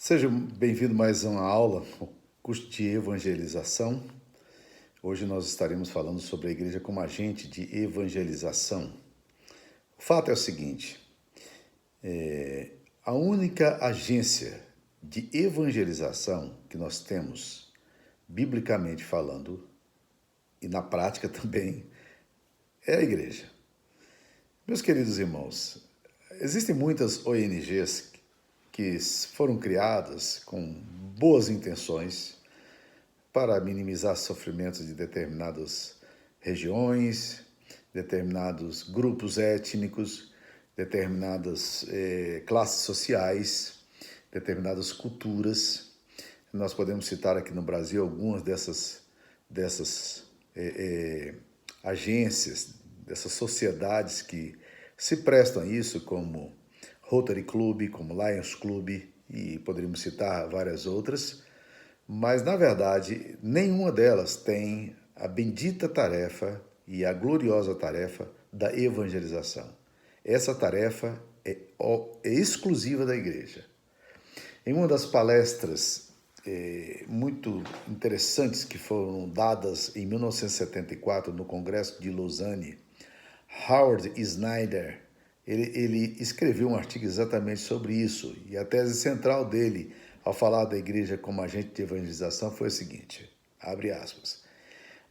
Seja bem-vindo mais a uma aula, o curso de evangelização. Hoje nós estaremos falando sobre a igreja como agente de evangelização. O fato é o seguinte, a única agência de evangelização que nós temos, biblicamente falando, e na prática também, é a igreja. Meus queridos irmãos, existem muitas ONGs que foram criadas com boas intenções para minimizar sofrimentos de determinadas regiões, determinados grupos étnicos, determinadas classes sociais, determinadas culturas. Nós podemos citar aqui no Brasil algumas dessas agências, dessas sociedades que se prestam a isso, como Rotary Club, como Lions Club, e poderíamos citar várias outras, mas, na verdade, nenhuma delas tem a bendita tarefa e a gloriosa tarefa da evangelização. Essa tarefa é exclusiva da igreja. Em uma das palestras muito interessantes que foram dadas em 1974 no Congresso de Lausanne, Howard Snyder, ele escreveu um artigo exatamente sobre isso, e a tese central dele, ao falar da igreja como agente de evangelização, foi o seguinte, abre aspas,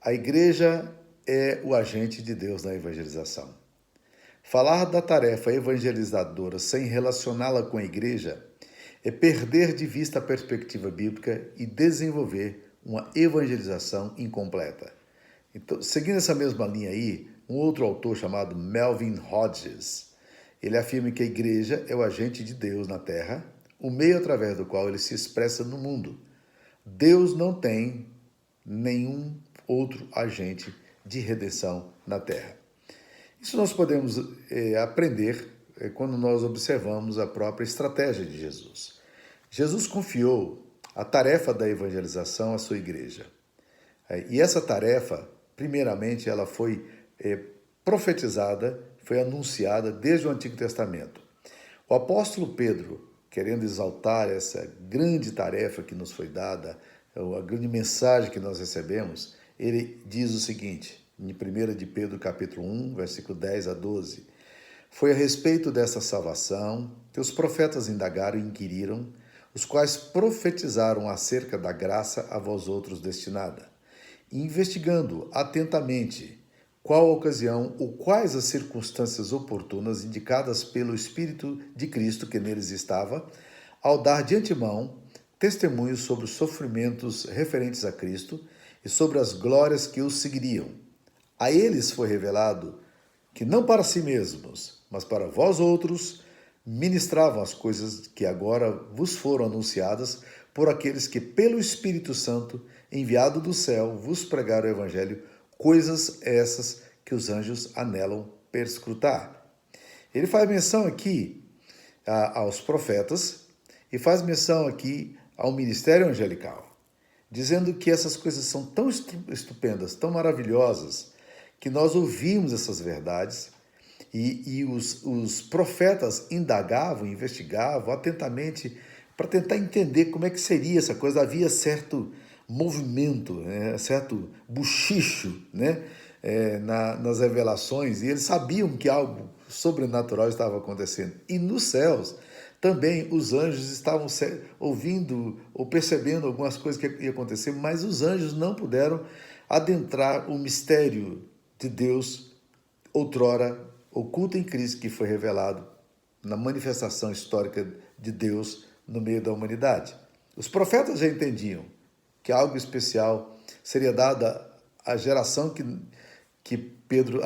a igreja é o agente de Deus na evangelização. Falar da tarefa evangelizadora sem relacioná-la com a igreja é perder de vista a perspectiva bíblica e desenvolver uma evangelização incompleta. Então, seguindo essa mesma linha aí, um outro autor chamado Melvin Hodges, ele afirma que a igreja é o agente de Deus na terra, o meio através do qual ele se expressa no mundo. Deus não tem nenhum outro agente de redenção na terra. Isso nós podemos aprender quando nós observamos a própria estratégia de Jesus. Jesus confiou a tarefa da evangelização à sua igreja. E essa tarefa, primeiramente, ela foi profetizada, foi anunciada desde o Antigo Testamento. O apóstolo Pedro, querendo exaltar essa grande tarefa que nos foi dada, a grande mensagem que nós recebemos, ele diz o seguinte, em 1 de Pedro capítulo 1, versículo 10 a 12, foi a respeito dessa salvação que os profetas indagaram e inquiriram, os quais profetizaram acerca da graça a vós outros destinada, investigando atentamente qual a ocasião ou quais as circunstâncias oportunas indicadas pelo Espírito de Cristo que neles estava, ao dar de antemão testemunhos sobre os sofrimentos referentes a Cristo e sobre as glórias que os seguiriam. A eles foi revelado que não para si mesmos, mas para vós outros, ministravam as coisas que agora vos foram anunciadas por aqueles que, pelo Espírito Santo, enviado do céu, vos pregaram o Evangelho, coisas essas que os anjos anelam perscrutar. Ele faz menção aqui aos profetas e faz menção aqui ao ministério angelical, dizendo que essas coisas são tão estupendas, tão maravilhosas, que nós ouvimos essas verdades e os profetas indagavam, investigavam atentamente para tentar entender como é que seria essa coisa. Havia certo movimento, certo buchicho, nas revelações, e eles sabiam que algo sobrenatural estava acontecendo. E nos céus também os anjos estavam ouvindo ou percebendo algumas coisas que iam acontecer, mas os anjos não puderam adentrar o mistério de Deus outrora oculto em Cristo, que foi revelado na manifestação histórica de Deus no meio da humanidade. Os profetas já entendiam que algo especial seria dado à geração que Pedro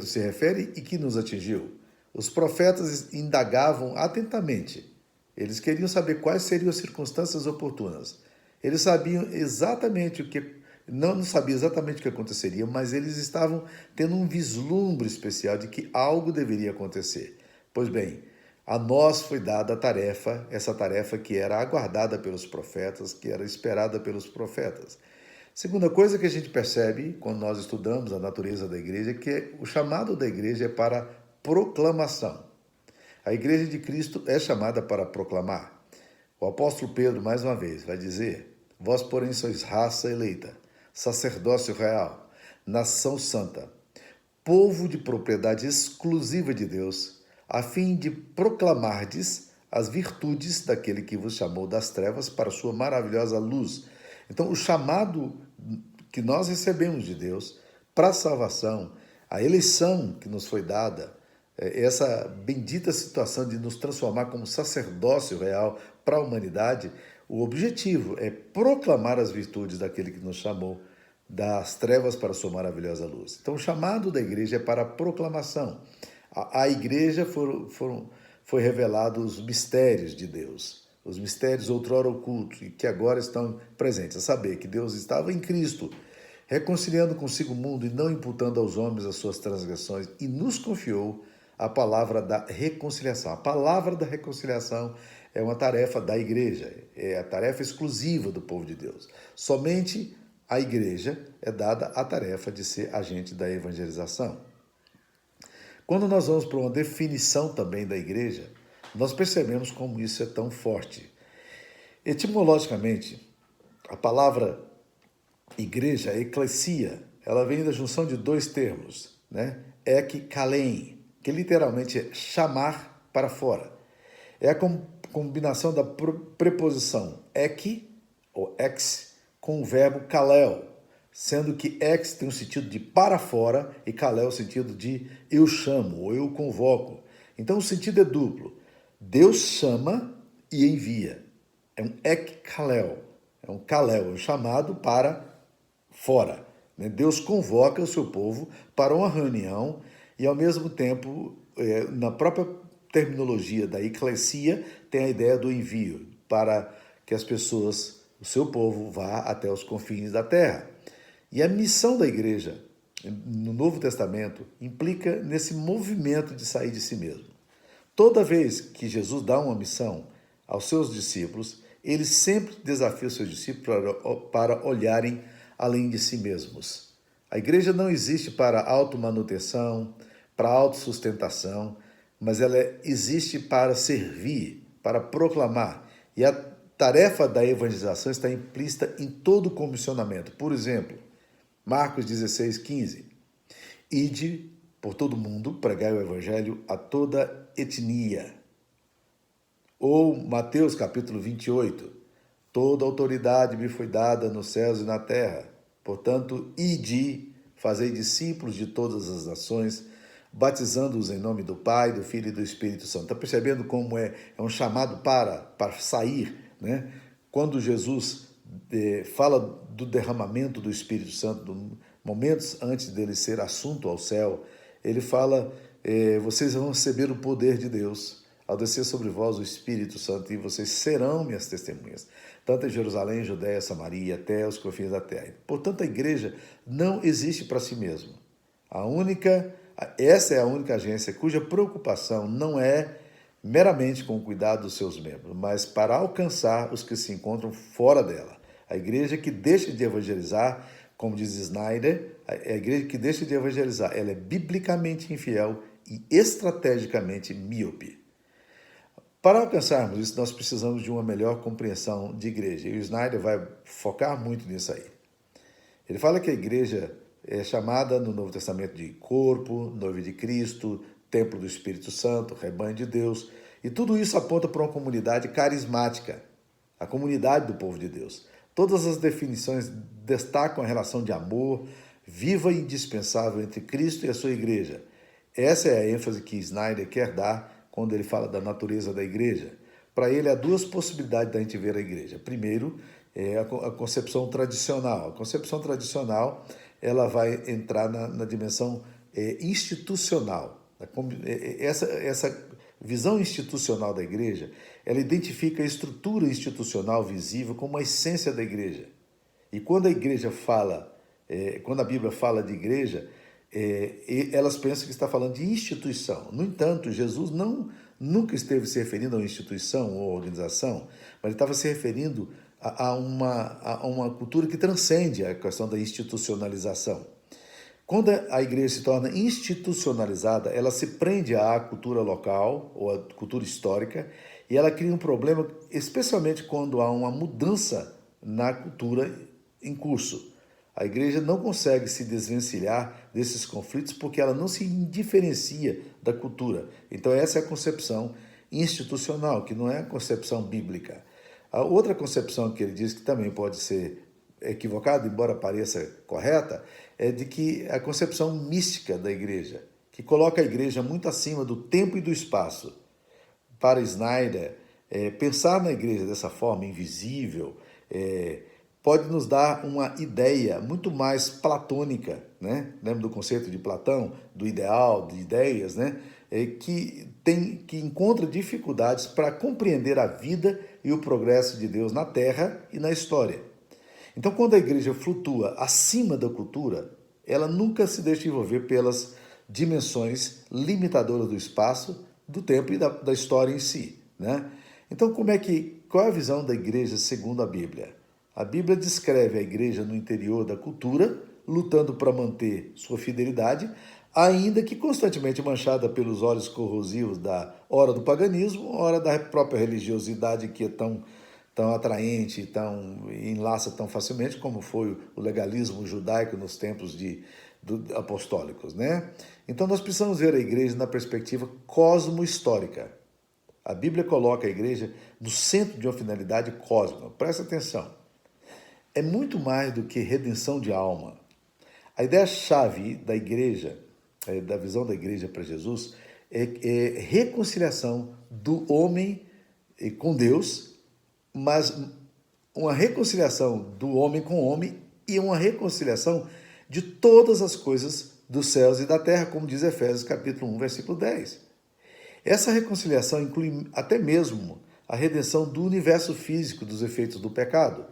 se refere e que nos atingiu. Os profetas indagavam atentamente. Eles queriam saber quais seriam as circunstâncias oportunas. Eles sabiam exatamente o que... Não sabia exatamente o que aconteceria, mas eles estavam tendo um vislumbre especial de que algo deveria acontecer. Pois bem, a nós foi dada a tarefa, essa tarefa que era aguardada pelos profetas, que era esperada pelos profetas. Segunda coisa que a gente percebe quando nós estudamos a natureza da igreja é que o chamado da igreja é para proclamação. A igreja de Cristo é chamada para proclamar. O apóstolo Pedro, mais uma vez, vai dizer: vós, porém, sois raça eleita, sacerdócio real, nação santa, povo de propriedade exclusiva de Deus, a fim de proclamardes as virtudes daquele que vos chamou das trevas para a sua maravilhosa luz. Então, o chamado que nós recebemos de Deus para a salvação, a eleição que nos foi dada, essa bendita situação de nos transformar como sacerdócio real para a humanidade, o objetivo é proclamar as virtudes daquele que nos chamou das trevas para a sua maravilhosa luz. Então, o chamado da igreja é para a proclamação. A igreja foi revelado os mistérios de Deus, os mistérios outrora ocultos e que agora estão presentes. A saber, que Deus estava em Cristo, reconciliando consigo o mundo e não imputando aos homens as suas transgressões, e nos confiou a palavra da reconciliação. A palavra da reconciliação é uma tarefa da igreja, é a tarefa exclusiva do povo de Deus. Somente a igreja é dada a tarefa de ser agente da evangelização. Quando nós vamos para uma definição também da igreja, nós percebemos como isso é tão forte. Etimologicamente, a palavra igreja, eclesia, ela vem da junção de dois termos, né? Ek kalein, que literalmente é chamar para fora. É a combinação da preposição ek, ou ex, com o verbo kalel, sendo que ex tem o sentido de para fora e kalel o sentido de eu chamo ou eu convoco. Então o sentido é duplo. Deus chama e envia. É um ek kalel, é um chamado para fora. Deus convoca o seu povo para uma reunião e, ao mesmo tempo, na própria terminologia da eclesia, tem a ideia do envio para que as pessoas, o seu povo, vá até os confins da terra. E a missão da igreja, no Novo Testamento, implica nesse movimento de sair de si mesmo. Toda vez que Jesus dá uma missão aos seus discípulos, ele sempre desafia os seus discípulos para olharem além de si mesmos. A igreja não existe para automanutenção, para autossustentação, mas ela existe para servir, para proclamar. E a tarefa da evangelização está implícita em todo o comissionamento. Por exemplo, Marcos 16:15. Ide por todo mundo, pregai o evangelho a toda etnia. Ou Mateus capítulo 28. Toda autoridade me foi dada nos céus e na terra. Portanto, ide, fazei discípulos de todas as nações, batizando-os em nome do Pai, do Filho e do Espírito Santo. Está percebendo como é um chamado para sair, né? Quando Jesus fala do derramamento do Espírito Santo, momentos antes dele ser assunto ao céu, ele fala, vocês vão receber o poder de Deus, ao descer sobre vós o Espírito Santo, e vocês serão minhas testemunhas, tanto em Jerusalém, Judéia, Samaria, até os confins da terra. Portanto, a igreja não existe para si mesma. Essa é a única agência cuja preocupação não é meramente com o cuidado dos seus membros, mas para alcançar os que se encontram fora dela. A igreja que deixa de evangelizar, como diz Snyder, a igreja que deixa de evangelizar, ela é biblicamente infiel e estrategicamente míope. Para alcançarmos isso, nós precisamos de uma melhor compreensão de igreja. E o Snyder vai focar muito nisso aí. Ele fala que a igreja é chamada no Novo Testamento de corpo, noiva de Cristo, templo do Espírito Santo, rebanho de Deus. E tudo isso aponta para uma comunidade carismática, a comunidade do povo de Deus. Todas as definições destacam a relação de amor viva e indispensável entre Cristo e a sua igreja. Essa é a ênfase que Snyder quer dar quando ele fala da natureza da igreja. Para ele, há duas possibilidades da gente ver a igreja. Primeiro, é a concepção tradicional. A concepção tradicional ela vai entrar na dimensão institucional. Essa visão institucional da igreja, ela identifica a estrutura institucional visível como a essência da igreja. E quando a igreja fala, quando a Bíblia fala de igreja, elas pensam que está falando de instituição. No entanto, Jesus nunca esteve se referindo a uma instituição ou organização, mas ele estava se referindo a uma cultura que transcende a questão da institucionalização. Quando a igreja se torna institucionalizada, ela se prende à cultura local ou à cultura histórica E ela cria um problema, especialmente quando há uma mudança na cultura em curso. A igreja não consegue se desvencilhar desses conflitos porque ela não se indiferencia da cultura. Então essa é a concepção institucional, que não é a concepção bíblica. A outra concepção que ele diz que também pode ser equivocada, embora pareça correta, é de que a concepção mística da igreja, que coloca a igreja muito acima do tempo e do espaço. Para Snyder, pensar na igreja dessa forma invisível pode nos dar uma ideia muito mais platônica, né? Lembra do conceito de Platão, do ideal, de ideias, né? Que encontra dificuldades para compreender a vida e o progresso de Deus na Terra e na história. Então, quando a igreja flutua acima da cultura, ela nunca se deixa envolver pelas dimensões limitadoras do espaço, do tempo e da história em si, né? Então, qual é a visão da igreja segundo a Bíblia? A Bíblia descreve a igreja no interior da cultura, lutando para manter sua fidelidade, ainda que constantemente manchada pelos olhos corrosivos da hora do paganismo, hora da própria religiosidade que é tão atraente, tão enlaça tão facilmente como foi o legalismo judaico nos tempos apostólicos, né? Então nós precisamos ver a igreja na perspectiva cosmo-histórica. A Bíblia coloca a igreja no centro de uma finalidade cósmica. Presta atenção. É muito mais do que redenção de alma. A ideia-chave da igreja, da visão da igreja para Jesus, é reconciliação do homem com Deus, mas uma reconciliação do homem com o homem e uma reconciliação de todas as coisas dos céus e da terra, como diz Efésios capítulo 1, versículo 10. Essa reconciliação inclui até mesmo a redenção do universo físico dos efeitos do pecado.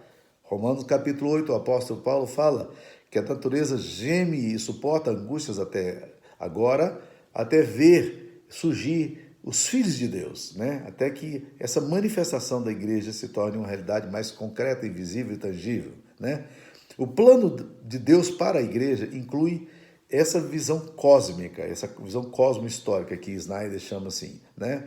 Romanos capítulo 8, o apóstolo Paulo fala que a natureza geme e suporta angústias até agora, até ver surgir os filhos de Deus, né? Até que essa manifestação da igreja se torne uma realidade mais concreta, invisível e tangível, né? O plano de Deus para a igreja inclui essa visão cósmica, essa visão cosmo-histórica que Snyder chama assim, né?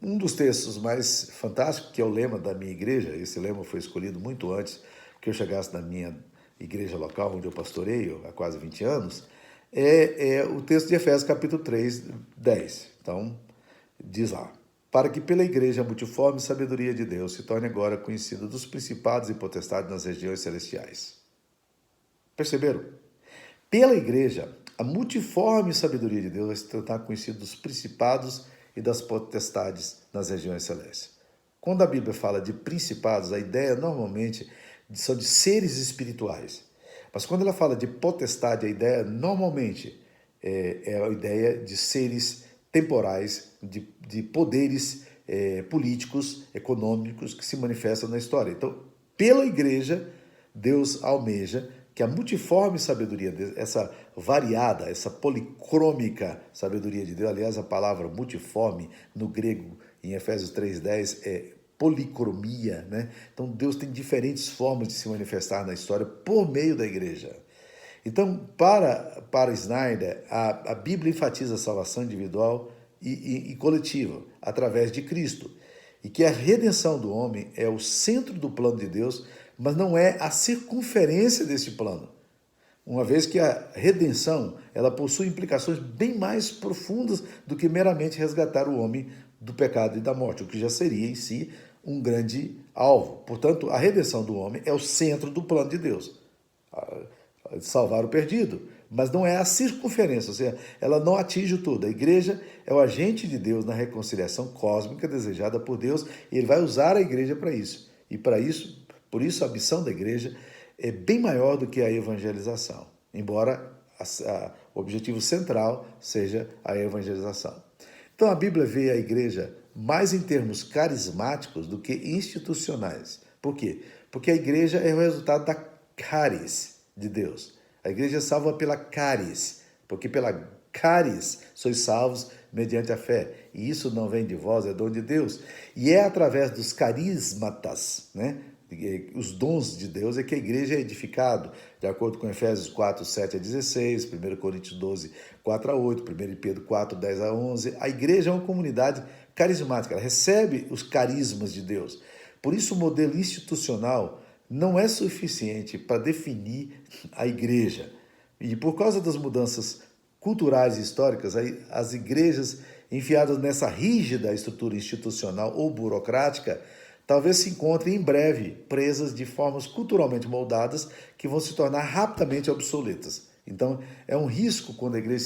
Um dos textos mais fantásticos, que é o lema da minha igreja, esse lema foi escolhido muito antes que eu chegasse na minha igreja local, onde eu pastoreio há quase 20 anos, é o texto de Efésios capítulo 3, 10. Então, diz lá: para que pela igreja a multiforme sabedoria de Deus se torne agora conhecida dos principados e potestades nas regiões celestiais. Perceberam? Pela igreja, a multiforme sabedoria de Deus vai se tornar conhecida dos principados e das potestades nas regiões celestes. Quando a Bíblia fala de principados, a ideia normalmente são de seres espirituais. Mas quando ela fala de potestade, a ideia normalmente é a ideia de seres temporais, de poderes políticos, econômicos que se manifestam na história. Então, pela igreja, Deus almeja que a multiforme sabedoria, essa variada, essa policrômica sabedoria de Deus, aliás, a palavra multiforme no grego, em Efésios 3,10, é policromia, né? Então Deus tem diferentes formas de se manifestar na história por meio da igreja. Então, para Snyder, a Bíblia enfatiza a salvação individual e coletiva através de Cristo, e que a redenção do homem é o centro do plano de Deus, mas não é a circunferência desse plano. Uma vez que a redenção, ela possui implicações bem mais profundas do que meramente resgatar o homem do pecado e da morte, o que já seria em si um grande alvo. Portanto, a redenção do homem é o centro do plano de Deus. Salvar o perdido, mas não é a circunferência, ou seja, ela não atinge tudo. A igreja é o agente de Deus na reconciliação cósmica desejada por Deus, e ele vai usar a igreja para isso. E por isso a missão da igreja é bem maior do que a evangelização, embora o objetivo central seja a evangelização. Então a Bíblia vê a igreja mais em termos carismáticos do que institucionais. Por quê? Porque a igreja é o resultado da caris de Deus. A igreja é salva pela caris, porque pela caris sois salvos mediante a fé. E isso não vem de vós, é dom de Deus. E é através dos carismatas, né? Os dons de Deus é que a igreja é edificada, de acordo com Efésios 4, 7 a 16, 1 Coríntios 12, 4 a 8, 1 Pedro 4, 10 a 11. A igreja é uma comunidade carismática, ela recebe os carismas de Deus. Por isso, o modelo institucional não é suficiente para definir a igreja. E por causa das mudanças culturais e históricas, as igrejas enfiadas nessa rígida estrutura institucional ou burocrática, talvez se encontrem em breve presas de formas culturalmente moldadas que vão se tornar rapidamente obsoletas. Então, é um risco quando a igreja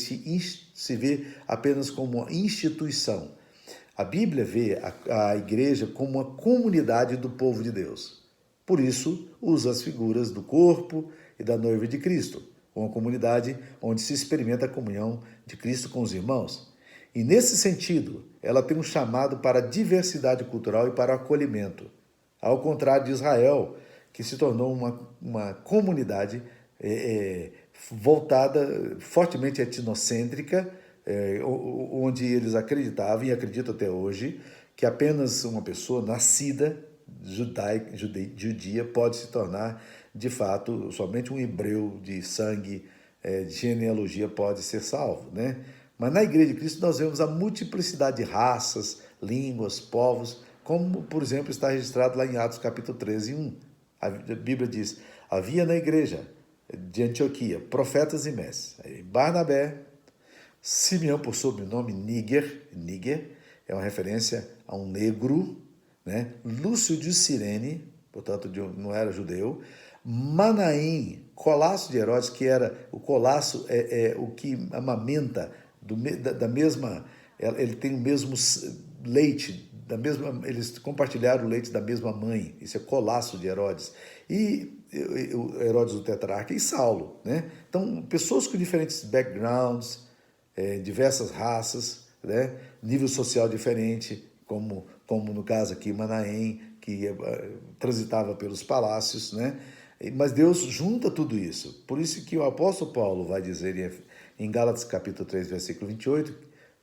se vê apenas como uma instituição. A Bíblia vê a igreja como uma comunidade do povo de Deus. Por isso, usa as figuras do corpo e da noiva de Cristo, uma comunidade onde se experimenta a comunhão de Cristo com os irmãos. E nesse sentido, ela tem um chamado para a diversidade cultural e para o acolhimento. Ao contrário de Israel, que se tornou uma comunidade voltada, fortemente etnocêntrica, onde eles acreditavam e acreditam até hoje que apenas uma pessoa nascida judia pode se tornar, de fato, somente um hebreu de sangue, de genealogia pode ser salvo, né? Mas na Igreja de Cristo nós vemos a multiplicidade de raças, línguas, povos, como, por exemplo, está registrado lá em Atos capítulo 13, 1. A Bíblia diz, havia na igreja de Antioquia profetas e mestres. Barnabé, Simeão, por sobrenome Níger é uma referência a um negro, né? Lúcio de Cirene, portanto não era judeu, Manaém, colasso de Herodes, que era o colasso o que amamenta da mesma, ele tem o mesmo leite, eles compartilharam o leite da mesma mãe, isso é colasso de Herodes, e Herodes o tetrarca e Saulo, né? Então, pessoas com diferentes backgrounds, diversas raças, né? Nível social diferente, como no caso aqui Manaém, que transitava pelos palácios, né? Mas Deus junta tudo isso. Por isso que o apóstolo Paulo vai dizer em Gálatas capítulo 3, versículo 28,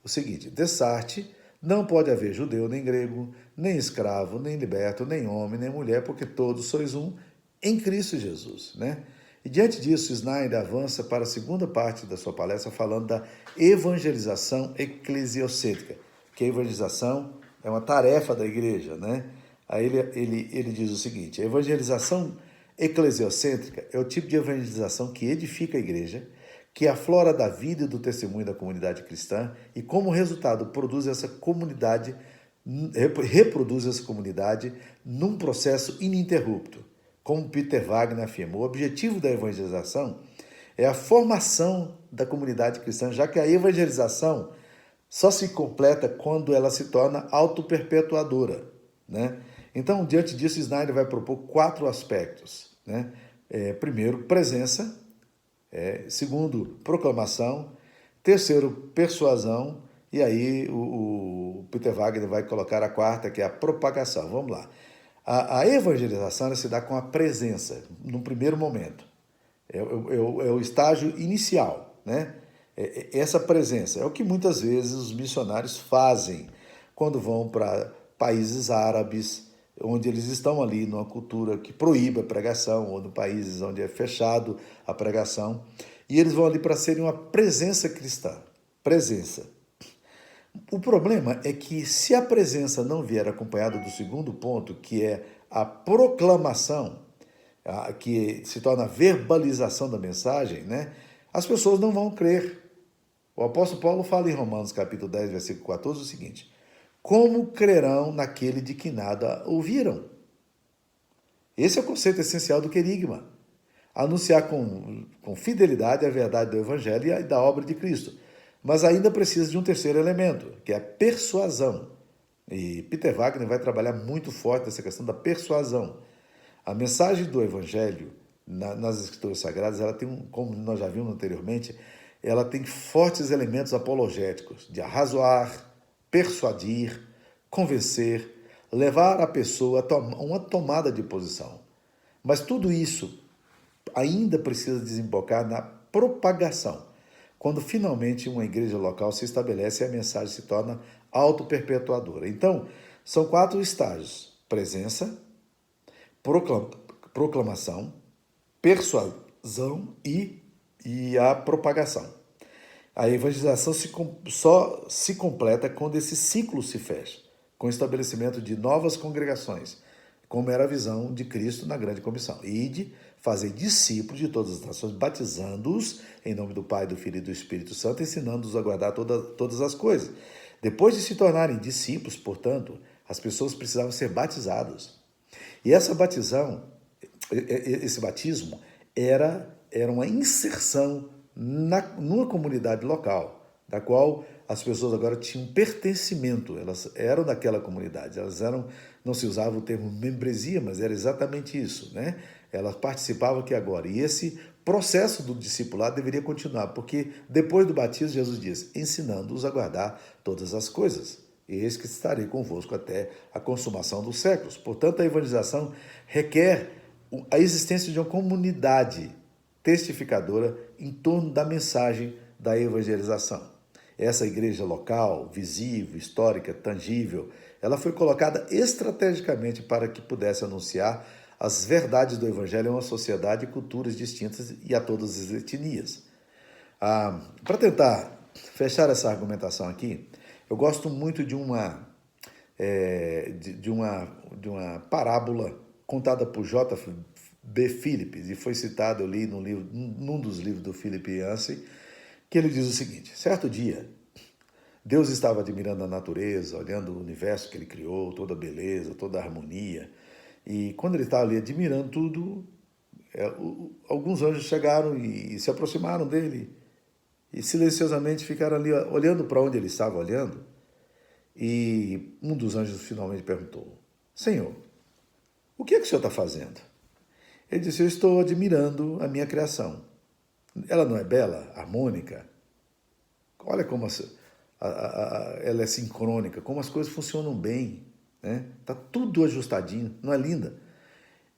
o seguinte: dessarte não pode haver judeu nem grego, nem escravo, nem liberto, nem homem, nem mulher, porque todos sois um em Cristo Jesus, né? E diante disso, Snyder avança para a segunda parte da sua palestra falando da evangelização eclesiocêntrica, que a evangelização é uma tarefa da igreja, né? Aí ele diz o seguinte: a evangelização eclesiocêntrica é o tipo de evangelização que edifica a igreja, que aflora da vida e do testemunho da comunidade cristã e, como resultado, reproduz essa comunidade num processo ininterrupto. Como Peter Wagner afirmou, o objetivo da evangelização é a formação da comunidade cristã, já que a evangelização só se completa quando ela se torna autoperpetuadora, né? Então, diante disso, Snyder vai propor 4 aspectos, né? Primeiro, presença. Segundo, proclamação. Terceiro, persuasão. E aí o Peter Wagner vai colocar a 4ª, que é a propagação. Vamos lá. A evangelização se dá com a presença, no primeiro momento. É o estágio inicial, né? Essa presença é o que muitas vezes os missionários fazem quando vão para países árabes, onde eles estão ali numa cultura que proíbe a pregação, ou em países onde é fechado a pregação, e eles vão ali para serem uma presença cristã. Presença. O problema é que se a presença não vier acompanhada do segundo ponto, que é a proclamação, que se torna a verbalização da mensagem, né, as pessoas não vão crer. O apóstolo Paulo fala em Romanos capítulo 10, versículo 14, o seguinte: como crerão naquele de que nada ouviram? Esse é o conceito essencial do querigma. Anunciar com fidelidade a verdade do evangelho e da obra de Cristo. Mas ainda precisa de um terceiro elemento, que é a persuasão. E Peter Wagner vai trabalhar muito forte nessa questão da persuasão. A mensagem do evangelho nas escrituras sagradas, ela tem, como nós já vimos anteriormente, ela tem fortes elementos apologéticos, de arrazoar, persuadir, convencer, levar a pessoa a uma tomada de posição. Mas tudo isso ainda precisa desembocar na propagação, quando finalmente uma igreja local se estabelece e a mensagem se torna autoperpetuadora. Então, são 4 estágios: presença, proclamação, persuasão e a propagação. A evangelização só se completa quando esse ciclo se fecha, com o estabelecimento de novas congregações, como era a visão de Cristo na grande comissão. Ide, fazer discípulos de todas as nações, batizando-os em nome do Pai, do Filho e do Espírito Santo, ensinando-os a guardar todas as coisas. Depois de se tornarem discípulos, portanto, as pessoas precisavam ser batizadas. E esse batismo era uma inserção numa comunidade local, da qual as pessoas agora tinham pertencimento, elas eram daquela comunidade, não se usava o termo membresia, mas era exatamente isso, né? Elas participavam aqui agora. E esse processo do discipulado deveria continuar, porque depois do batismo, Jesus diz, ensinando-os a guardar todas as coisas. Eis que estarei convosco até a consumação dos séculos. Portanto, a evangelização requer a existência de uma comunidade testificadora em torno da mensagem da evangelização. Essa igreja local, visível, histórica, tangível, ela foi colocada estrategicamente para que pudesse anunciar as verdades do evangelho a uma sociedade e culturas distintas e a todas as etnias. Para tentar fechar essa argumentação aqui, eu gosto muito de uma parábola contada por J.B. Phillips, e foi citado ali num dos livros do Philip Yancey, que ele diz o seguinte: certo dia, Deus estava admirando a natureza, olhando o universo que ele criou, toda a beleza, toda a harmonia, e quando ele estava ali admirando tudo, alguns anjos chegaram e se aproximaram dele, e silenciosamente ficaram ali olhando para onde ele estava olhando, e um dos anjos finalmente perguntou: Senhor, o que é que o senhor está fazendo? Ele disse: eu estou admirando a minha criação. Ela não é bela, harmônica? Olha como ela é sincrônica, como as coisas funcionam bem, né? Tá tudo ajustadinho, não é linda?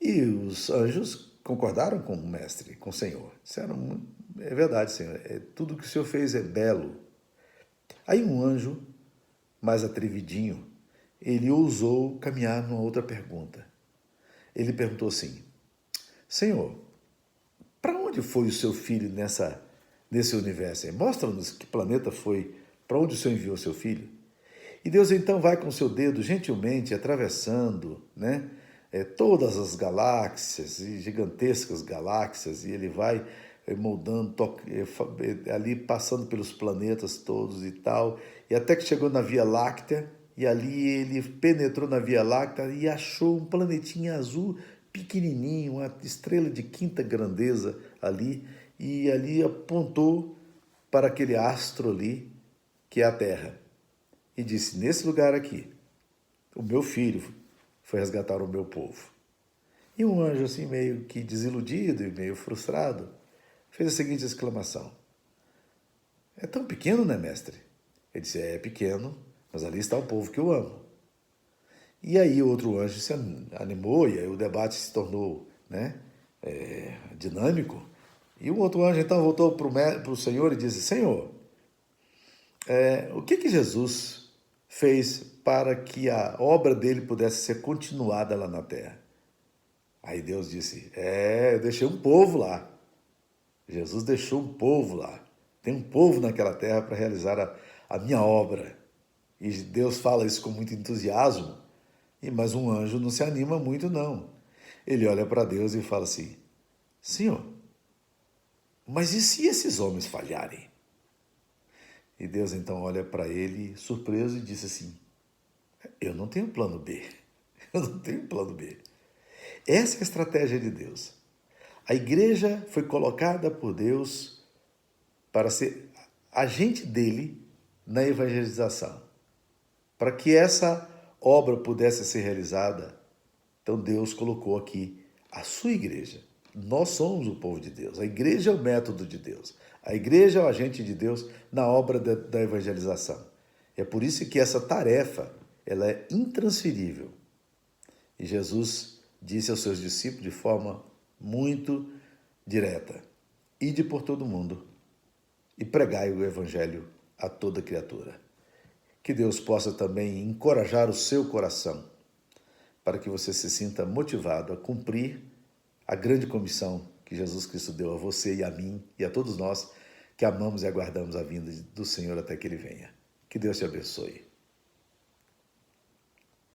E os anjos concordaram com o mestre, com o Senhor. Disseram: é verdade, Senhor, tudo que o Senhor fez é belo. Aí um anjo, mais atrevidinho, ele ousou caminhar numa outra pergunta. Ele perguntou assim: Senhor, para onde foi o seu filho nesse universo? Mostra-nos que planeta foi, para onde o Senhor enviou o seu filho. E Deus então vai com o seu dedo gentilmente atravessando, né, todas as galáxias, e gigantescas galáxias, e ele vai moldando, ali passando pelos planetas todos e tal, e até que chegou na Via Láctea, e ali ele penetrou na Via Láctea e achou um planetinha azul pequenininho, uma estrela de quinta grandeza ali, e ali apontou para aquele astro ali, que é a Terra, e disse: nesse lugar aqui, o meu filho foi resgatar o meu povo. E um anjo assim meio que desiludido e meio frustrado fez a seguinte exclamação: é tão pequeno, né, mestre? Ele disse: é pequeno, mas ali está o povo que eu amo. E aí outro anjo se animou, e aí o debate se tornou, né, dinâmico. E um outro anjo então voltou para o Senhor e disse: Senhor, o que Jesus fez para que a obra dele pudesse ser continuada lá na terra? Aí Deus disse: eu deixei um povo lá. Jesus deixou um povo lá. Tem um povo naquela terra para realizar a minha obra. E Deus fala isso com muito entusiasmo, mas um anjo não se anima muito, não. Ele olha para Deus e fala assim: Senhor, mas e se esses homens falharem? E Deus então olha para ele, surpreso, e disse assim: eu não tenho plano B. Eu não tenho plano B. Essa é a estratégia de Deus. A igreja foi colocada por Deus para ser agente dele na evangelização. Para que essa obra pudesse ser realizada, então Deus colocou aqui a sua igreja. Nós somos o povo de Deus. A igreja é o método de Deus. A igreja é o agente de Deus na obra da evangelização. É por isso que essa tarefa ela é intransferível. E Jesus disse aos seus discípulos de forma muito direta: ide por todo mundo e pregai o evangelho a toda criatura. Que Deus possa também encorajar o seu coração para que você se sinta motivado a cumprir a grande comissão que Jesus Cristo deu a você e a mim e a todos nós, que amamos e aguardamos a vinda do Senhor até que Ele venha. Que Deus te abençoe.